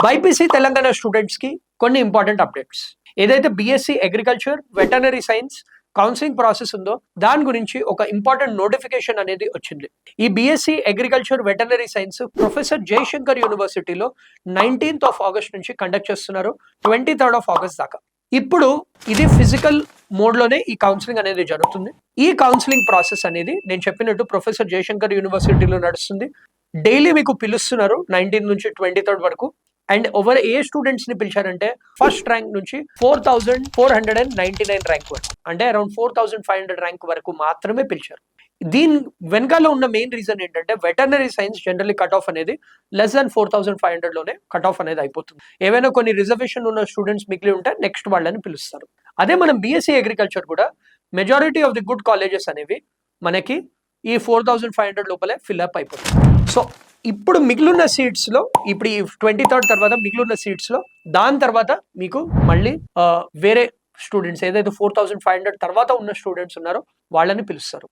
BiPC Telangana students కి కొన్ని important updates. ఏదైతే BSc agriculture veterinary science counselling process ఉందో దాని గురించి ఒక ఇంపార్టెంట్ నోటిఫికేషన్ అనేది వచ్చింది. ఈ BSc agriculture veterinary science professor Jayashankar యూనివర్సిటీలో 19th of August నుంచి కండక్ట్ చేస్తున్నారు 23rd of August దాకా. ఇప్పుడు ఇది ఫిజికల్ మోడ్ లోనే ఈ కౌన్సిలింగ్ అనేది జరుగుతుంది. ఈ కౌన్సిలింగ్ ప్రాసెస్ అనేది నేను చెప్పినట్టు ప్రొఫెసర్ జయశంకర్ యూనివర్సిటీలో నడుస్తుంది. డైలీ మీకు పిలుస్తున్నారు 19 నుంచి 23rd వరకు. అండ్ ఓవర్ ఏ స్టూడెంట్స్ ని పిలిచారంటే ఫస్ట్ ర్యాంక్ నుంచి 4499 ర్యాంక్ వరకు, అంటే అరౌండ్ 4500 ర్యాంక్ వరకు మాత్రమే పిలిచారు. దీని వెనకాల ఉన్న మెయిన్ రీజన్ ఏంటంటే veterinary science generally cut off అనేది లెస్ దాన్ 4500 లోనే కట్ ఆఫ్ అనేది అయిపోతుంది. ఏవైనా కొన్ని రిజర్వేషన్ ఉన్న స్టూడెంట్స్ మిగిలి ఉంటే నెక్స్ట్ వాళ్ళని పిలుస్తారు. అదే మనం బీఎస్సీ అగ్రికల్చర్ కూడా majority of the good colleges అనేవి మనకి ఈ 4500 లోపలే ఫిల్అప్ అయిపోతుంది. సో ఇప్పుడు మిగిలిన సీట్స్ లో ఇప్పుడు ఈ 23rd తర్వాత మిగిలిన సీట్స్ లో దాని తర్వాత మీకు మళ్ళీ వేరే స్టూడెంట్స్ ఏదైతే 4500 తర్వాత ఉన్న స్టూడెంట్స్ ఉన్నారో వాళ్ళని పిలుస్తారు.